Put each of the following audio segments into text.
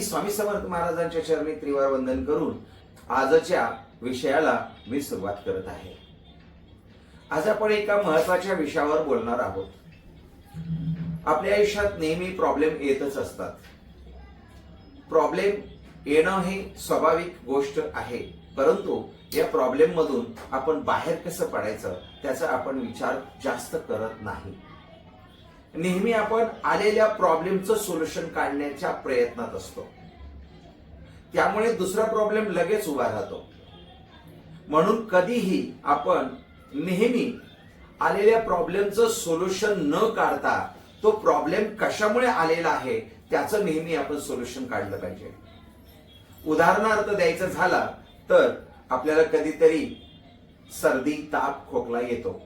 स्वामी समर्थ महाराजांच्या चरणी त्रिवार वंदन करून आजच्या विषयाला मी सुरुवात करत आहे। आज आपण एका महत्त्वाच्या विषयावर बोलणार आहोत। आपल्या आयुष्यात नेहमी प्रॉब्लेम येतच असतात। प्रॉब्लेम येणं ही स्वाभाविक गोष्ट आहे, परंतु या प्रॉब्लेम मधून आपण बाहेर कसं पडायचं त्याचा आपण विचार जास्त करत नाही। नेहमी आपण आलेल्या प्रॉब्लेमचं सोल्युशन काढण्याच्या प्रयत्नात असतो, त्यामुळे दुसरा प्रॉब्लेम लगेच उभा राहतो। म्हणून कधीही आपण नेहमी आलेल्या प्रॉब्लेमचं सोल्युशन न काढता तो प्रॉब्लेम कशामुळे आलेला आहे त्याचं नेहमी आपण सोल्युशन काढलं पाहिजे। उदाहरणार्थ द्यायचं झाला तर आपल्याला कधीतरी सर्दी ताप खोकला येतो।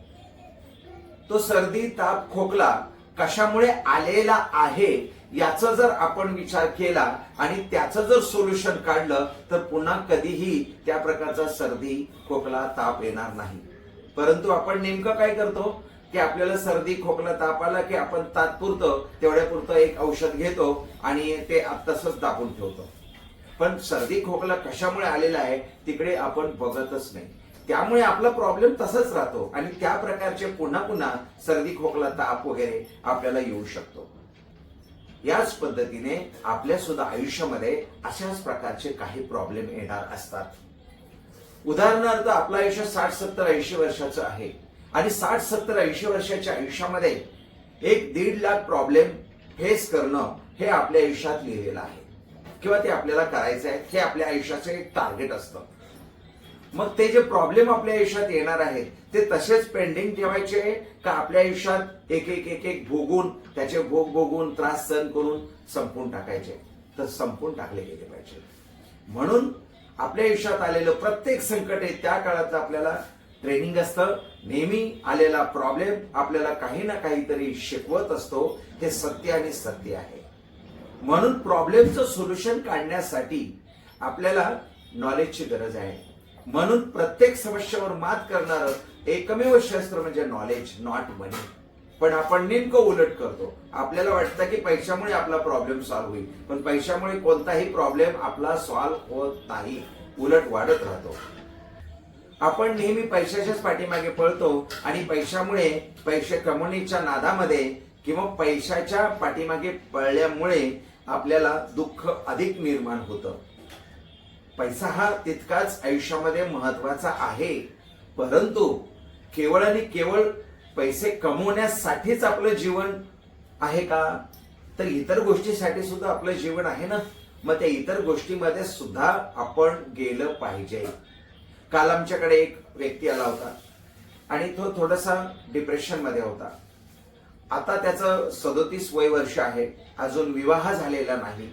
तो सर्दी ताप खोकला कशामुळे आलेला आहे याचा जर आपण विचार केला आणि त्याचं जर सोल्युशन काढलं तर पुन्हा कधीही त्या प्रकारचा सर्दी खोकला ताप येणार नाही। परंतु आपण नेमकं काय करतो की आपल्याला सर्दी खोकला ताप आला की आपण तात्पुरतं तेवढ्यापुरतं एक औषध घेतो आणि ते तसंच दाबून ठेवतो, पण सर्दी खोकला कशामुळे आलेला आहे तिकडे आपण बघतच नाही। त्यामुळे आपला प्रॉब्लेम तसाच राहतो आणि त्या प्रकारचे पुन्हा पुन्हा सर्दी खोकला ताप वगैरे आपल्याला येऊ शकतो। याच पद्धतीने आपल्या सुद्धा आयुष्यामध्ये अशाच प्रकारचे काही प्रॉब्लेम येणार असतात। उदाहरणार्थ आपलं आयुष्य 60, 70, 80 वर्षाचं आहे आणि 60, 70, 80 वर्षाच्या आयुष्यामध्ये 1-1.5 लाख प्रॉब्लेम फेस करणं हे आपल्या आयुष्यात लिहिलेलं आहे किंवा ते आपल्याला करायचं आहे, हे आपल्या आयुष्याचं एक टार्गेट असतं। मग ते जे प्रॉब्लेम आपल्या आयुष्यात येणार आहेत ते तसेच पेंडिंग ठेवायचे का आपल्या आयुष्यात एक एक भोगून त्याचे भोगून त्रास सहन करून संपून टाकायचे? तर संपून टाकले गेले पाहिजे। म्हणून आपल्या आयुष्यात आलेलं प्रत्येक संकट आहे त्या काळात आपल्याला ट्रेनिंग असतं। नेहमी आलेला प्रॉब्लेम आपल्याला काही ना काहीतरी शिकवत असतो, हे सत्य आणि सत्य आहे। म्हणून प्रॉब्लेमचं सोल्युशन काढण्यासाठी आपल्याला नॉलेजची गरज आहे। म्हणून प्रत्येक समस्येवर मात करणारं एकमेव शस्त्र म्हणजे नॉलेज, नॉट मनी। पण आपण नेमकं उलट करतो। आपल्याला वाटतं की पैशामुळे आपला प्रॉब्लेम सॉल्व्ह होईल, पण पैशामुळे कोणताही प्रॉब्लेम आपला सॉल्व्ह होत नाही, उलट वाढत राहतो। आपण नेहमी पैशाच्याच पाठीमागे पळतो आणि पैशामुळे पैसे कमवण्याच्या नादामध्ये किंवा पैशाच्या पाठीमागे पळल्यामुळे आपल्याला दुःख अधिक निर्माण होतं। पैसा हा तितकाच आयुष्यामध्ये महत्वाचा आहे, परंतु केवळ आणि केवळ पैसे कमवण्यासाठीच आपलं जीवन आहे का? तर इतर गोष्टीसाठी सुद्धा आपलं जीवन आहे ना। मग त्या इतर गोष्टीमध्ये सुद्धा आपण गेलं पाहिजे। काल आमच्याकडे एक व्यक्ती आला होता आणि तो थोडासा डिप्रेशन मध्ये होता। आता त्याचं 37 वय वर्ष आहे, अजून विवाह झालेला नाही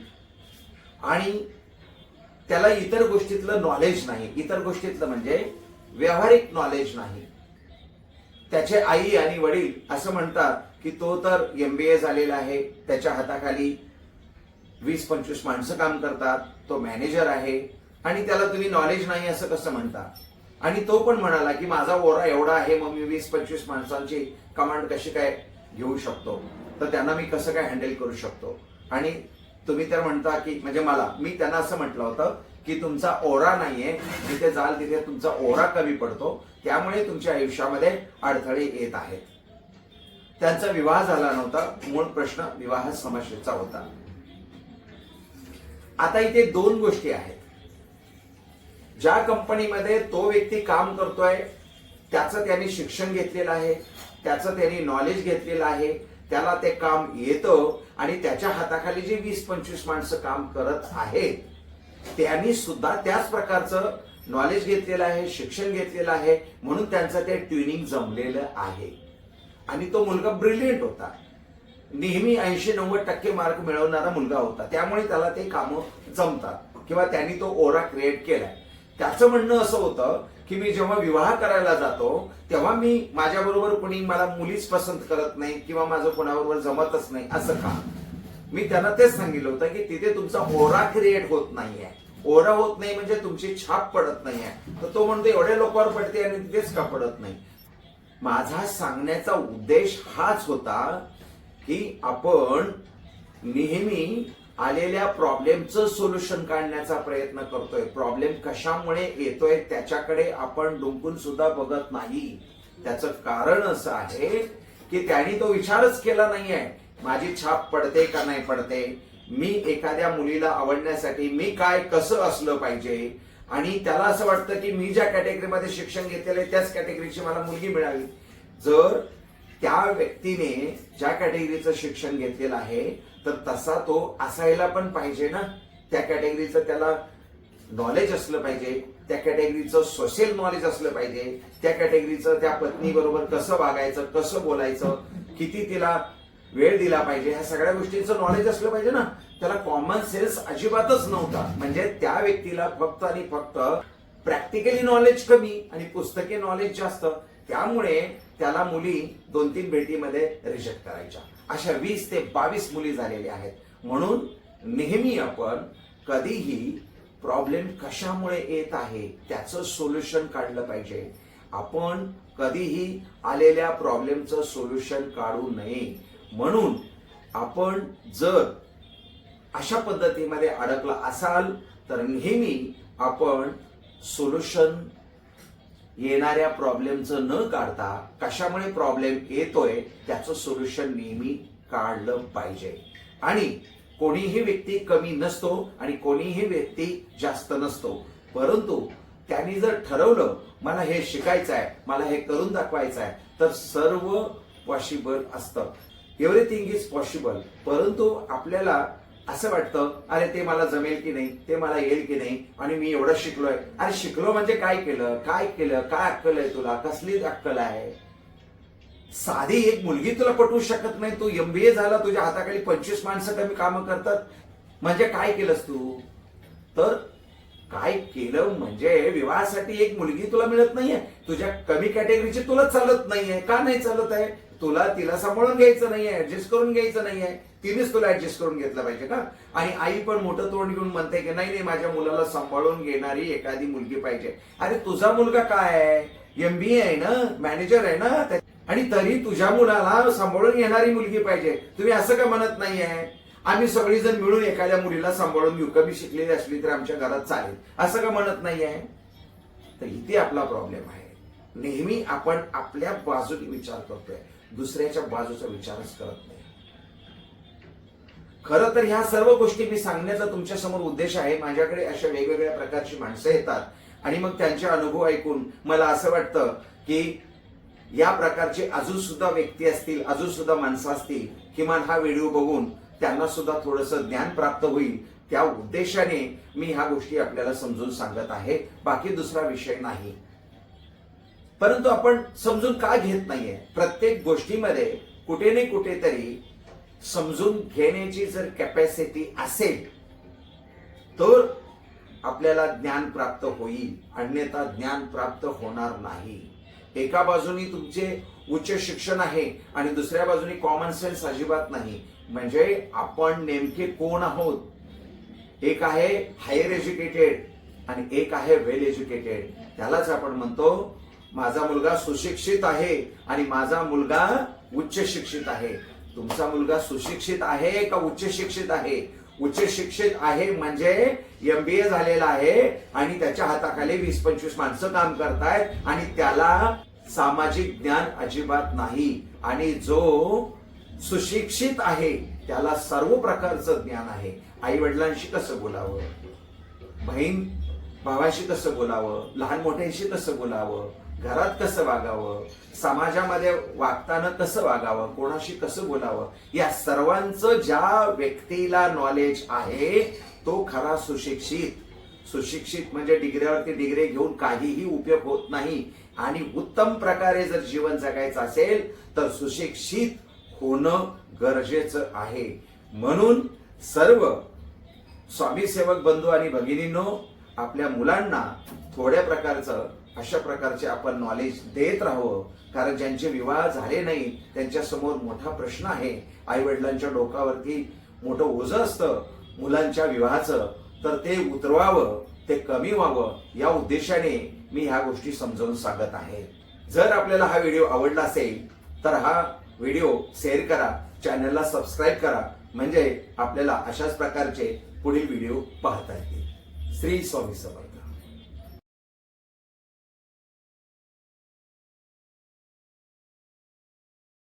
आणि त्याला इतर गोष्टीतलं नॉलेज नाही। इतर गोष्टीतलं म्हणजे व्यावहारिक नॉलेज नाही। त्याचे आई आणि वडील असं म्हणतात की तो तर MBA झालेला आहे, त्याच्या हाताखाली 20-25 माणसं काम करतात, तो मॅनेजर आहे आणि त्याला तुम्ही नॉलेज नाही असं कसं म्हणता? आणि तो पण म्हणाला की माझा ओरा एवढा आहे, मग मी 20-25 माणसांची कमांड कशी काय घेऊ शकतो, तर त्यांना मी कसं काय हँडल करू शकतो? आणि तुम्ही तर म्हणता की म्हणजे मी त्यांना असं म्हटलं होतं की तुमचा ओरा नाहीये, जिथे जाल तिथे तुमचा ओरा कमी पडतो, त्यामुळे तुमच्या आयुष्यामध्ये अडथळे येत आहेत। त्यांचा विवाह झाला नव्हता, मूळ प्रश्न विवाह समस्येचा होता। आता इथे 2 गोष्टी आहेत। ज्या कंपनीमध्ये तो व्यक्ती काम करतोय त्याचं त्यांनी शिक्षण घेतलेलं आहे, त्याचं त्यांनी नॉलेज घेतलेलं आहे, त्याला ते काम येतं आणि त्याच्या हाताखाली जे 20-25 माणसं काम करत आहेत त्यांनी सुद्धा त्याच प्रकारचं नॉलेज घेतलेलं आहे, शिक्षण घेतलेलं आहे, म्हणून त्यांचं ते ट्युनिंग जमलेलं आहे। आणि तो मुलगा ब्रिलियंट होता, नेहमी 80-90% मार्क मिळवणारा मुलगा होता, त्यामुळे त्याला ते कामं जमतात किंवा त्यांनी तो ओरा क्रिएट केलाय। त्याचं म्हणणं असं होतं की मी जेव्हा विवाह करायला जातो तेव्हा मी माझ्याबरोबर कोणी मला मुलीच पसंत करत नाही किंवा माझं कोणाबरोबर जमतच नाही, असं का? मी त्यांना तेच सांगितलं होतं की तिथे तुमचा ओरा क्रिएट होत नाहीये। ओरा होत नाही म्हणजे तुमची छाप पडत नाहीये। तर तो म्हणतो एवढ्या लोकांवर पडते आणि तिथेच का पडत नाही? माझा सांगण्याचा उद्देश हाच होता की आपण नेहमी आलेल्या प्रॉब्लेमचं सोल्युशन काढण्याचा प्रयत्न करतोय. प्रॉब्लेम कशामुळे येतोय त्याच्याकडे आपण डुंकून सुद्धा बघत नाही. त्याचं कारण असं आहे की त्यांनी तो विचारच केला नाहीये, माझी छाप पडते का नाही पडते, मी एखाद्या मुलीला आवडण्यासाठी मी काय कसं असलं पाहिजे, आणि त्याला असं वाटतं की मी ज्या कॅटेगरीमध्ये शिक्षण घेतलेलं आहे त्याच कॅटेगरीची मला मुलगी मिळावी. जर त्या व्यक्तीने ज्या कॅटेगरीचं शिक्षण घेतलेलं आहे तर तसा तो असायला पण पाहिजे ना. त्या कॅटेगरीचं त्याला नॉलेज असलं पाहिजे, त्या कॅटेगरीचं सोशल नॉलेज असलं पाहिजे, त्या कॅटेगरीचं त्या पत्नी बरोबर कसं वागायचं, कसं बोलायचं, किती तिला वेळ दिला पाहिजे, ह्या सगळ्या गोष्टींचं नॉलेज असलं पाहिजे ना. त्याला कॉमन सेन्स अजिबातच नव्हता. म्हणजे त्या व्यक्तीला फक्त आणि फक्त प्रॅक्टिकली नॉलेज कमी आणि पुस्तकी नॉलेज जास्त. त्यामुळे त्याला मुली 2-3 भेटीमध्ये रिजेक्ट करायच्या. अशा 20 ते 22 मुली झालेल्या आहेत. म्हणून नेहमी आपण कधीही प्रॉब्लेम कशामुळे येत आहे त्याचं सोल्युशन काढलं पाहिजे. आपण कधीही आलेल्या प्रॉब्लेमचं सोल्युशन काढू नये. म्हणून आपण जर अशा पद्धतीमध्ये अडकला असाल तर नेहमी आपण सोल्युशन येणाऱ्या प्रॉब्लेमचं न काढता कशामुळे प्रॉब्लेम येतोय त्याचं सोल्युशन नेहमी काढलं पाहिजे. आणि कोणीही व्यक्ती कमी नसतो आणि कोणीही व्यक्ती जास्त नसतो. परंतु त्यांनी जर ठरवलं मला हे शिकायचं आहे, मला हे करून दाखवायचं आहे, तर सर्व पॉसिबल असतं. Everything is possible. परंतु आपल्याला असं वाटतं अरे ते मला जमेल की नाही, ते मला येईल की नाही, आणि मी एवढं शिकलोय. अरे शिकलो म्हणजे काय केलं, काय केलं, काय अक्कल आहे तुला, कसली अक्कल आहे. साधी एक मुलगी तुला पटवू शकत नाही. तू MBA झाला, तुझ्या हाताखाली 25 माणसं कमी कामं करतात, म्हणजे काय केलंस तू. तर काय केलं म्हणजे विवाहासाठी एक मुलगी तुला मिळत नाहीये, तुझ्या कमी कॅटेगरीची तुला चालत नाहीये. का नाही चालत आहे, तुला तिला सांभाळून घ्यायचं नाहीये, ऍडजस्ट करून घ्यायचं नाहीये, तिनेच तुला ऍडजस्ट करून घेतलं पाहिजे का. आणि आई पण मोठं तोंड घेऊन म्हणते की नाही नाही माझ्या मुलाला सांभाळून घेणारी एखादी मुलगी पाहिजे. अरे तुझा मुलगा काय आहे, MBA आहे ना, मॅनेजर आहे ना, आणि तरी तुझ्या मुलाला सांभाळून घेणारी मुलगी पाहिजे. तुम्ही असं का म्हणत नाहीये आम्ही सगळी जण मिळून एखाद्या मुलीला सांभाळून घेऊ, कमी शिकलेली असली तर आमच्या घरात चालेल, असं का म्हणत नाहीये. तर इथे आपला प्रॉब्लेम आहे. नेहमी आपण आपल्या बाजूने विचार करतोय, दुसऱ्याच्या बाजूचा विचारच करत नाही. खरं तर ह्या सर्व गोष्टी मी सांगण्याचा तुमच्या समोर उद्देश आहे. माझ्याकडे अशा वेगवेगळ्या प्रकारची माणसं येतात आणि मग त्यांचे अनुभव ऐकून मला असं वाटतं की या प्रकारचे अजून सुद्धा व्यक्ती असतील, अजून सुद्धा माणसं असतील, किमान हा व्हिडिओ बघून त्यांना सुद्धा थोडंसं ज्ञान प्राप्त होईल, त्या उद्देशाने मी ह्या गोष्टी आपल्याला समजून सांगत आहे. बाकी दुसरा विषय नाही. परंतु आपण समजून का घेत नाहीये. प्रत्येक गोष्टीमध्ये कुठे ना कुठेतरी समजून घेण्याची जर कॅपॅसिटी असेल तर आपल्याला ज्ञान प्राप्त होईल, अन्यथा ज्ञान प्राप्त होणार नाही. एका बाजूनी तुमचे उच्च शिक्षण आहे आणि दुसऱ्या बाजूनी कॉमन सेन्स अजिबात नाही. म्हणजे आपण नेमके कोण आहोत. एक आहे हायर एज्युकेटेड आणि एक आहे वेल एज्युकेटेड. त्यालाच आपण म्हणतो माझा मुलगा सुशिक्षित आहे आणि माझा मुलगा उच्च शिक्षित आहे. तुमचा मुलगा सुशिक्षित आहे का उच्च शिक्षित आहे. उच्च शिक्षित आहे म्हणजे MBA झालेला आहे आणि त्याच्या हाताखाली 20-25 माणसं काम करतायत आणि त्याला सामाजिक ज्ञान अजिबात नाही. आणि जो सुशिक्षित आहे त्याला सर्व प्रकारचं ज्ञान आहे. आई वडिलांशी कसं बोलावं, बहीण भावाशी कसं बोलावं, लहान मोठ्यांशी कसं बोलावं, घरात कसं वागावं, समाजामध्ये वागताना कसं वागावं, कोणाशी कसं बोलावं, या सर्वांचं ज्या व्यक्तीला नॉलेज आहे तो खरा सुशिक्षित. सुशिक्षित म्हणजे डिग्रीवरती डिग्री घेऊन काहीही उपयोग होत नाही. आणि उत्तम प्रकारे जर जीवन जगायचं असेल तर सुशिक्षित होणं गरजेचं आहे. म्हणून सर्व स्वामी सेवक बंधू आणि भगिनींनो, आपल्या मुलांना थोड्या प्रकारचं अशा प्रकारचे आपण नॉलेज देत राहावं. कारण ज्यांचे विवाह झाले नाही त्यांच्या समोर मोठा प्रश्न आहे. आई वडिलांच्या डोक्यावरती मोठं ओझं असतं मुलांच्या विवाहाचं, तर ते उतरवावं, ते कमी व्हावं, या उद्देशाने मी ह्या गोष्टी समजावून सांगत आहे. जर आपल्याला हा व्हिडिओ आवडला असेल तर हा व्हिडिओ शेअर करा, चॅनलला सबस्क्राईब करा, म्हणजे आपल्याला अशाच प्रकारचे पुढील व्हिडिओ पाहता येतील. श्री स्वामी समर्थ.